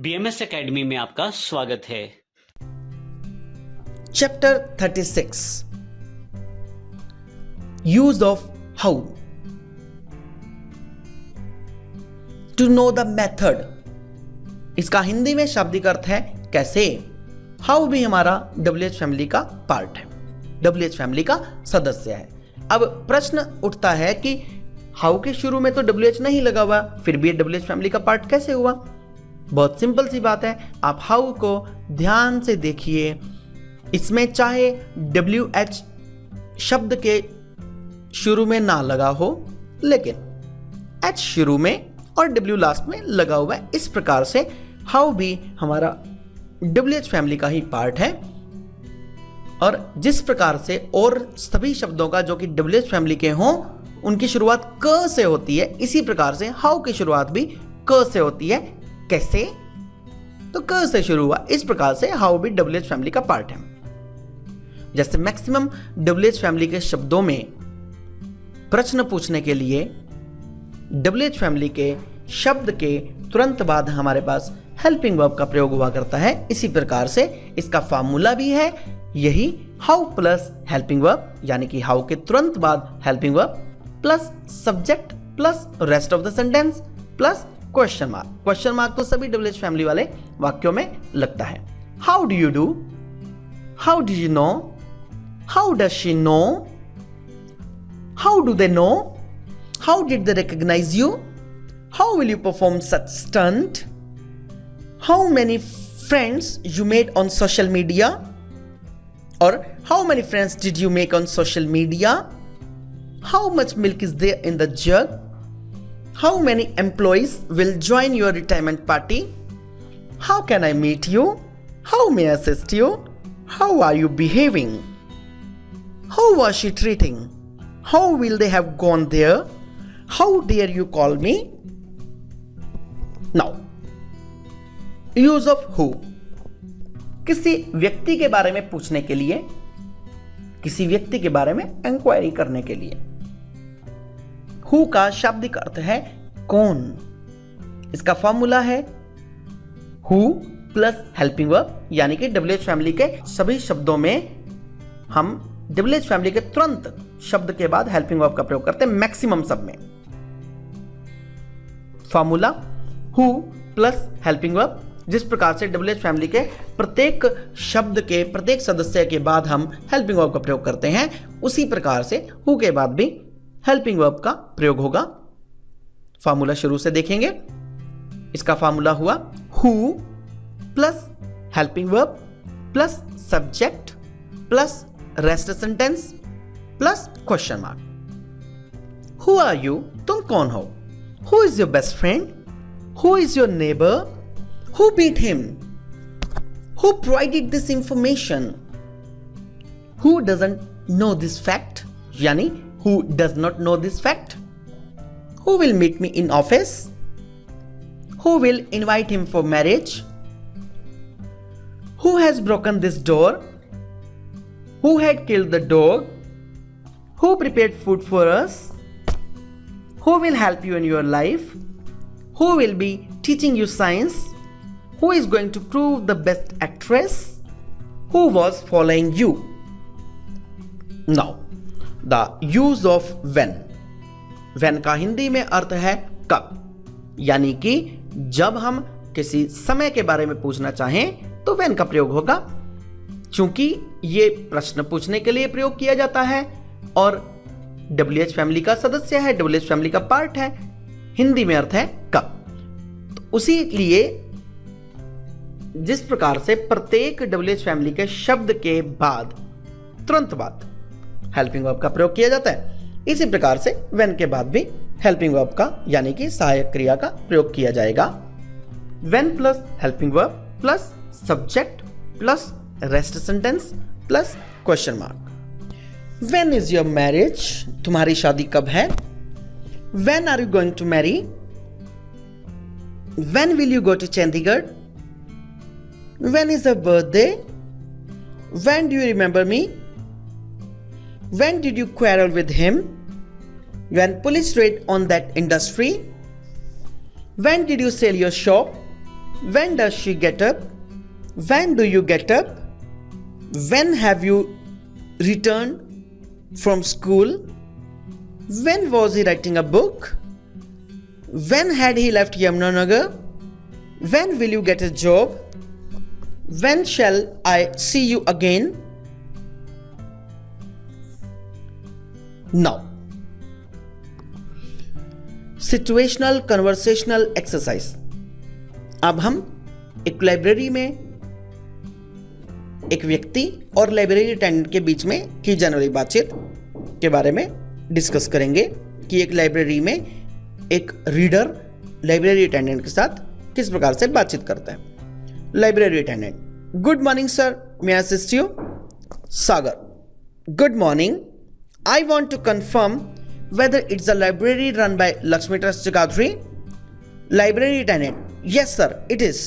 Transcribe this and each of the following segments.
BMS academy में आपका स्वागत है। Chapter 36 use of how. To know the method, इसका हिंदी में शाब्दिक अर्थ है कैसे। हाउ भी हमारा WH फैमिली का पार्ट है, WH फैमिली का सदस्य है। अब प्रश्न उठता है कि हाउ के शुरू में तो WH नहीं लगा हुआ, फिर भी WH फैमिली का पार्ट कैसे हुआ। बहुत सिंपल सी बात है, आप हाउ को ध्यान से देखिए। इसमें चाहे WH शब्द के शुरू में ना लगा हो, लेकिन H शुरू में और W लास्ट में लगा हुआ है। इस प्रकार से हाउ भी हमारा WH फैमिली का ही पार्ट है। और जिस प्रकार से और सभी शब्दों का जो कि WH फैमिली के हों उनकी शुरुआत क से होती है, इसी प्रकार से हाउ की शुरुआत भी क से होती है। कैसे? तो क से शुरू हुआ, इस प्रकार से हाउ भी WH फैमिली का पार्ट है। जैसे मैक्सिमम WH फैमिली के शब्दों में प्रश्न पूछने के लिए WH फैमिली के शब्द के तुरंत बाद हमारे पास हेल्पिंग वर्ब का प्रयोग हुआ करता है। इसी प्रकार से इसका फार्मूला भी है यही, हाउ प्लस हेल्पिंग वर्ब, यानी कि हाउ के तुरंत बाद helping verb plus subject plus rest of the sentence plus question mark. Question mark तो सभी WH फैमिली वाले वाक्यों में लगता है। How do you do, how do you know, how does she know, how do they know, how did they recognize you, how will you perform such stunt, how many friends you made on social media, और how many friends did you make on social media, how much milk is there in the jug, how many employees will join your retirement party, how can I meet you, how may I assist you, how are you behaving, how was she treating, how will they have gone there, how dare you call me. Now use of who, किसी व्यक्ति के बारे में पूछने के लिए, किसी व्यक्ति के बारे में इंक्वायरी करने के लिए। हु का शाब्दिक अर्थ है कौन। इसका फॉर्मूला है हु प्लस हेल्पिंग वर्ब, यानी कि WH फैमिली के सभी शब्दों में हम WH फैमिली के तुरंत शब्द के बाद हेल्पिंग वर्ब का प्रयोग करते हैं, मैक्सिमम सब में। Formula who plus helping verb, जिस प्रकार से WH फैमिली के प्रत्येक शब्द के प्रत्येक सदस्य के बाद हम हेल्पिंग वर्ब का प्रयोग करते हैं, उसी प्रकार से हु के बाद भी हेल्पिंग वर्ब का प्रयोग होगा। फार्मूला शुरू से देखेंगे। इसका फार्मूला हुआ who plus helping verb plus subject plus rest sentence plus question mark. Who are you, तुम कौन हो। Who is your best friend, who is your neighbour, who beat him, who provided this information, who doesn't know this fact, यानी who does not know this fact, who will meet me in office, who will invite him for marriage, who has broken this door, who had killed the dog, who prepared food for us, who will help you in your life, who will be teaching you science, who is going to prove the best actress, who was following you. Now the use of when. When का हिंदी में अर्थ है कब, यानी कि जब हम किसी समय के बारे में पूछना चाहें तो वेन का प्रयोग होगा। चूंकि ये प्रश्न पूछने के लिए प्रयोग किया जाता है और WH फैमिली का सदस्य है, WH फैमिली का पार्ट है, हिंदी में अर्थ है कब। तो उसी लिए जिस प्रकार से प्रत्येक WH फैमिली के शब्द के बाद तुरंत बाद हेल्पिंग वर्ब का प्रयोग किया जाता है, इसी प्रकार से व्हेन के बाद भी हेल्पिंग वर्ब का यानी कि सहायक क्रिया का प्रयोग किया जाएगा। When plus helping verb plus subject plus rest sentence plus question mark. When is your marriage, तुम्हारी शादी कब है। When are you going to marry, when will you go to Chandigarh, when is your birthday, when do you remember me, when did you quarrel with him, when police raid on that industry, when did you sell your shop, When does she get up? When do you get up? When have you returned from school? When was he writing a book? When had he left Yamunanagar? When will you get a job? When shall I see you again? Now, situational conversational exercise. अब हम एक library में एक व्यक्ति और library attendant के बीच में की जाने वाली बातचीत के बारे में डिस्कस करेंगे कि एक लाइब्रेरी में एक रीडर लाइब्रेरी अटेंडेंट के साथ किस प्रकार से बातचीत करता है। Library attendant, good morning sir, may I assist you? Sagar, good morning, I want to confirm whether it's a library run by Lakshmi Trust Jagadri? Library attendant, yes sir, it is.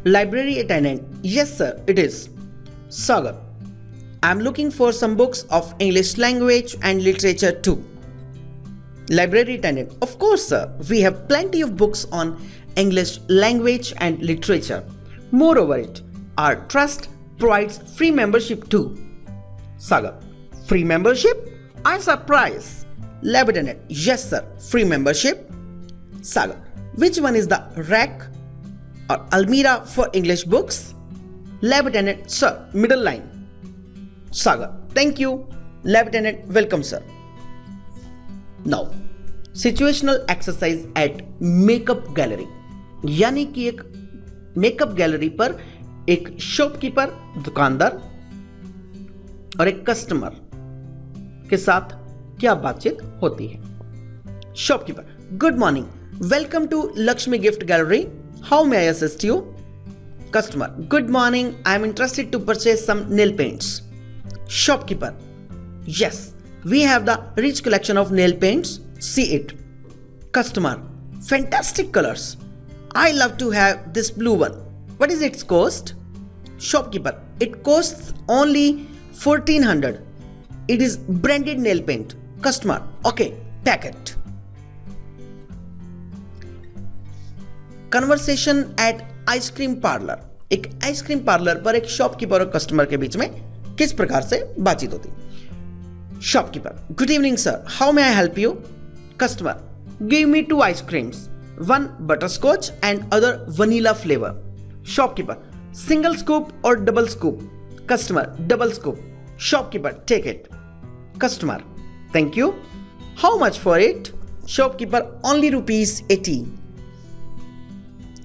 Library attendant, yes sir, it is. Sagar, I'm looking for some books of English language and literature too. Library attendant, of course sir, we have plenty of books on English language and literature. Moreover, our trust provides free membership too. Sagar, free membership? I'm surprised. Lab attendant, yes sir, free membership. Sagar, which one is the rack or almirah for English books? Lab attendant, sir, middle line. Sagar, thank you. Lab attendant, welcome sir. Now, situational exercise at makeup gallery. यानी कि एक makeup gallery पर एक shopkeeper दुकानदार और एक customer के साथ क्या बातचीत होती है। Shopkeeper, good morning, welcome to Lakshmi gift gallery, how may I assist you? Customer, good morning, I am interested to purchase some nail paints. Shopkeeper, yes, we have the rich collection of nail paints, see it. Customer, fantastic colours, I love to have this blue one, what is its cost? Shopkeeper, it costs only 1400. It is branded nail paint. Customer, okay, take it. Conversation at ice cream parlor. एक ice cream parlour पर एक shopkeeper और customer के बीच में किस प्रकार से बातचीत होती? Shopkeeper, good evening sir, how may I help you? Customer, give me 2 ice creams, one butterscotch and other vanilla flavor. Shopkeeper, single scoop or double scoop? Customer, double scoop. Shopkeeper, take it. Customer, thank you. How much for it? Shopkeeper, only rupees 80.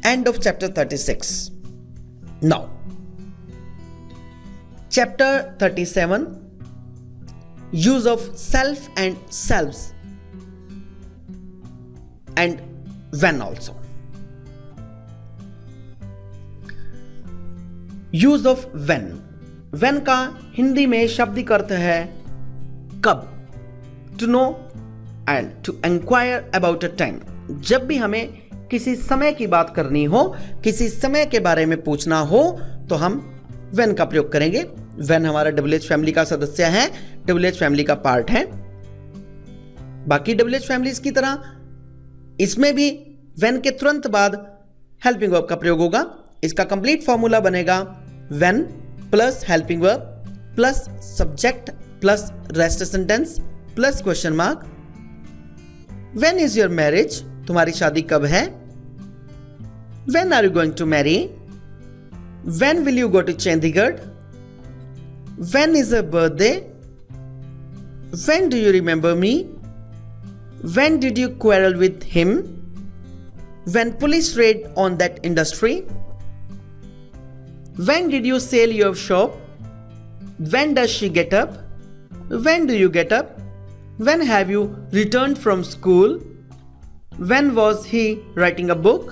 End of chapter 36. Now, chapter 37, use of self and selves and when also. Use of when. When का हिंदी में शाब्दिक अर्थ है कब, to know and to enquire about a time. जब भी हमें किसी समय की बात करनी हो, किसी समय के बारे में पूछना हो, तो हम वेन का प्रयोग करेंगे। वेन हमारा WH फैमिली का सदस्य है, WH फैमिली का पार्ट है। बाकी WH फैमिलीज की तरह इसमें भी वेन के तुरंत बाद हेल्पिंग वर्ब का प्रयोग होगा। इसका कंप्लीट फॉर्मूला बनेगा when plus helping verb plus subject plus rest sentence plus question mark. When is your marriage? तुम्हारी शादी कब है? When are you going to marry? When will you go to Chandigarh? When is your birthday? When do you remember me? When did you quarrel with him? When police raid on that industry? When did you sell your shop? When does she get up? When do you get up? When have you returned from school? When was he writing a book?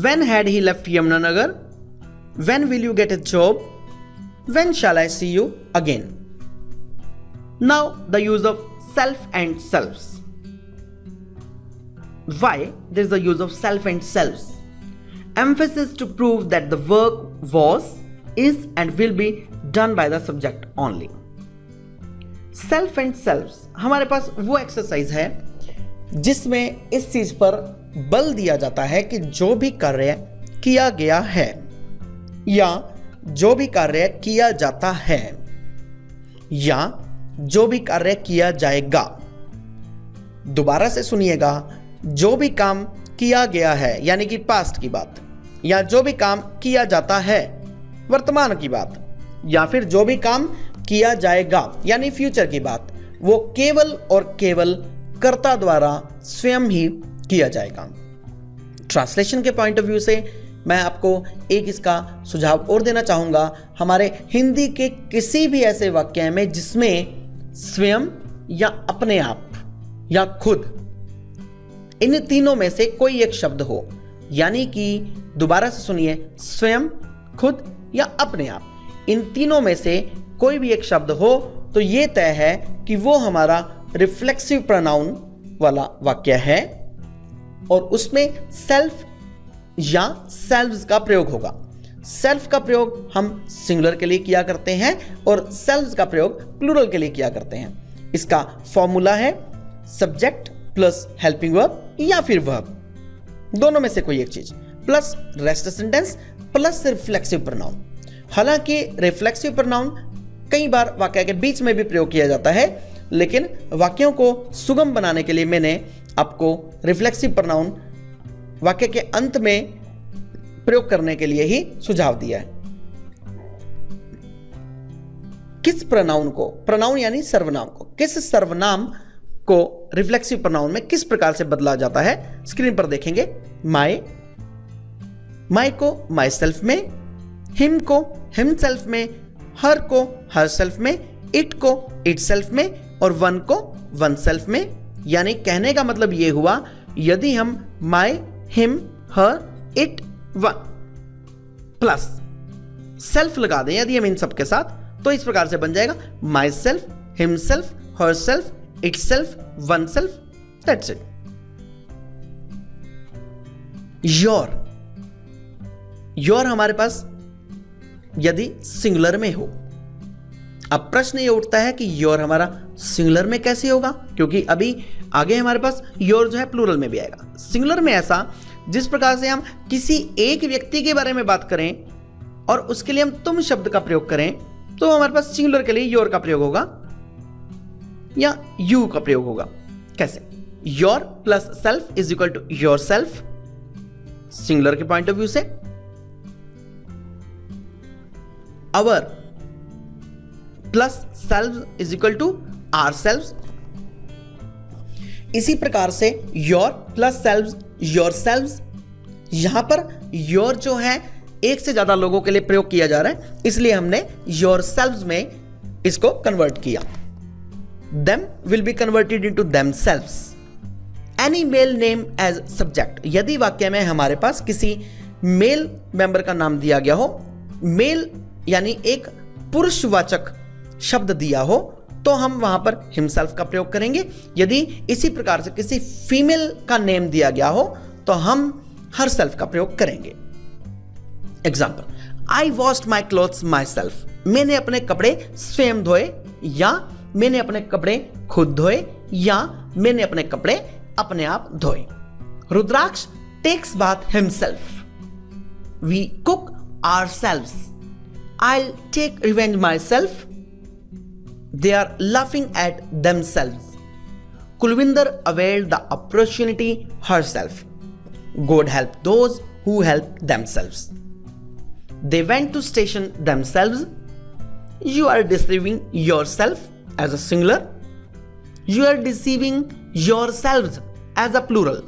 When had he left Yamunanagar? When will you get a job? When shall I see you again? Now the use of self and selves. Why there is the use of self and selves? Emphasis to prove that the work was, is and will be done by the subject only. Self and selves हमारे पास वो exercise है जिसमें इस चीज पर बल दिया जाता है कि जो भी कार्य किया गया है या जो भी कार्य किया जाता है या जो भी कार्य किया जाएगा। दोबारा से सुनिएगा, जो भी काम किया गया है यानी कि पास्ट की बात, या जो भी काम किया जाता है वर्तमान की बात, या फिर जो भी काम किया जाएगा यानी फ्यूचर की बात, वो केवल और केवल कर्ता द्वारा स्वयं ही किया जाएगा। ट्रांसलेशन के पॉइंट ऑफ व्यू से मैं आपको एक इसका सुझाव और देना चाहूंगा। हमारे हिंदी के किसी भी ऐसे वाक्य में जिसमें स्वयं या अपने आप या खुद, इन तीनों में से कोई एक शब्द हो, यानी कि दोबारा से सुनिए, स्वयं, खुद या अपने आप, इन तीनों में से कोई भी एक शब्द हो तो यह तय है कि वो हमारा रिफ्लेक्सिव प्रोनाउन वाला वाक्य है और उसमें सेल्फ या सेल्व्स का प्रयोग होगा। सेल्फ का प्रयोग हम सिंगुलर के लिए किया करते हैं और सेल्व्स का प्रयोग प्लूरल के लिए किया करते हैं। इसका फॉर्मूला है सब्जेक्ट प्लस हेल्पिंग वर्ब या फिर वर्ब, दोनों में से कोई एक चीज, plus rest sentence plus reflexive pronoun. हालांकि रिफ्लेक्सिव प्रोनाउन कई बार वाक्य के बीच में भी प्रयोग किया जाता है, लेकिन वाक्यों को सुगम बनाने के लिए मैंने आपको रिफ्लेक्सिव प्रोनाउन वाक्य के अंत में प्रयोग करने के लिए ही सुझाव दिया है। किस प्रोनाउन को, प्रोनाउन यानी सर्वनाम को, किस सर्वनाम को रिफ्लेक्सिव प्रोनाउन में किस प्रकार से बदला जाता है स्क्रीन पर देखेंगे। माय, माय को माई सेल्फ में, हिम को हिमसेल्फ में, हर को हर सेल्फ में, इट को इट सेल्फ में और वन को वन सेल्फ में। यानी कहने का मतलब यह हुआ, यदि हम my, him, her, it, one plus self लगा दें यदि हम इन सब के साथ, तो इस प्रकार से बन जाएगा my self, him self, her self, it self, one self, that's it. Your, your हमारे पास यदि सिंगुलर में हो। अब प्रश्न ये उठता है कि योर हमारा सिंगुलर में कैसे होगा, क्योंकि अभी आगे हमारे पास योर जो है प्लूरल में भी आएगा। सिंगुलर में ऐसा, जिस प्रकार से हम किसी एक व्यक्ति के बारे में बात करें और उसके लिए हम तुम शब्द का प्रयोग करें, तो हमारे पास सिंगुलर के लिए योर का प्रयोग होगा या यू का प्रयोग होगा। कैसे? Your plus self is equal to your self, singular के पॉइंट ऑफ व्यू से। Our plus self is equal to our self. इसी प्रकार से your plus self your self, यहां पर योर जो है एक से ज्यादा लोगों के लिए प्रयोग किया जा रहा है, इसलिए हमने योर सेल्व्स में इसको कन्वर्ट किया। Them will be converted into themselves. Any male name as subject, यदि वाक्य में हमारे पास किसी मेल मेंबर का नाम दिया गया हो, मेल यानी एक पुरुषवाचक शब्द दिया हो, तो हम वहां पर हिमसेल्फ का प्रयोग करेंगे। यदि इसी प्रकार से किसी फीमेल का नेम दिया गया हो, तो हम हर सेल्फ का प्रयोग करेंगे। Example, I washed my clothes my self, मैंने अपने कपड़े स्वयं धोए, या मैंने अपने कपड़े खुद धोए, या मैंने अपने कपड़े अपने आप धोए। Rudraksh takes bath himself, we cook ourselves, I'll take revenge myself, they are laughing at themselves. Kulvinder availed the opportunity herself. God help those who help themselves. They went to station themselves. You are deceiving yourself as a singular. You are deceiving yourselves as a plural.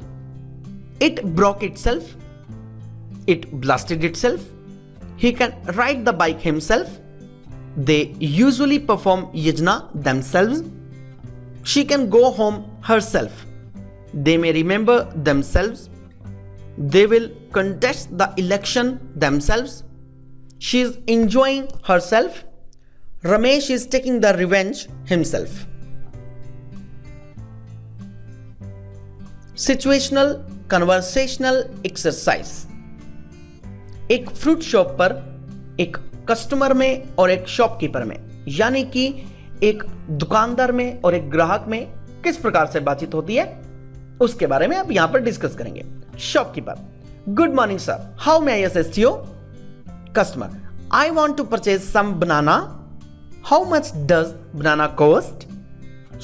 It broke itself. It blasted itself. He can ride the bike himself. They usually perform yajna themselves. She can go home herself. They may remember themselves. They will contest the election themselves. She is enjoying herself. Ramesh is taking the revenge himself. Situational conversational exercise. एक fruit shop पर एक customer में और एक shopkeeper में, यानी कि एक दुकानदार में और एक ग्राहक में किस प्रकार से बातचीत होती है, उसके बारे में आप यहां पर डिस्कस करेंगे. Shopkeeper, good morning sir, how may I assist you? Customer, I want to purchase some banana, how much does banana cost?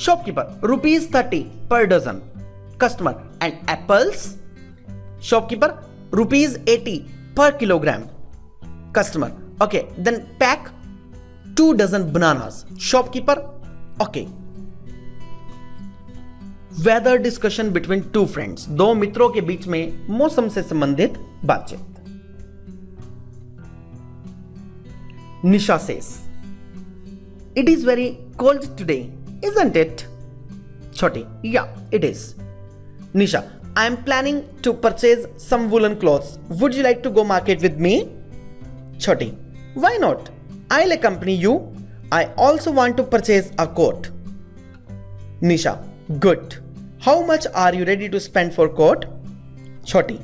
Shopkeeper, rupees 30 per dozen. Customer, and apples? Shopkeeper, rupees 80 per kilogram. Customer, okay, then pack 2 dozen bananas. Shopkeeper, okay. Weather discussion between two friends. दो मित्रों के बीच में मौसम से संबंधित बातचीत. Nisha says, it is very cold today. Isn't it? Choti, yeah, it is. Nisha, I am planning to purchase some woolen clothes. Would you like to go market with me? Choti, why not? I'll accompany you. I also want to purchase a coat. Nisha, good. How much are you ready to spend for coat? Choti,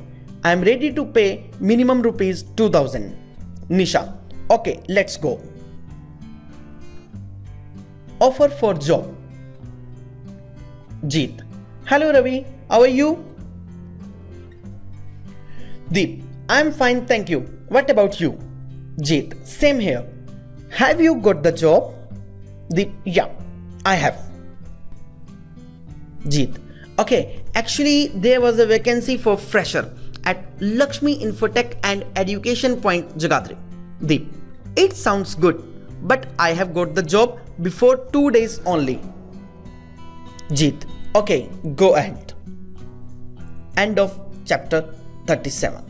I am ready to pay minimum rupees 2000. Nisha, okay, let's go. Offer for job. Jeet, hello Ravi, how are you? Deep, I am fine, thank you. What about you? Jeet, same here. Have you got the job? Deep, yeah, I have. Jeet, okay, actually there was a vacancy for fresher at Lakshmi Infotech and Education Point, Jagadri. Deep, it sounds good, but I have got the job before 2 days only. Jeet, okay, go ahead. End of chapter 37.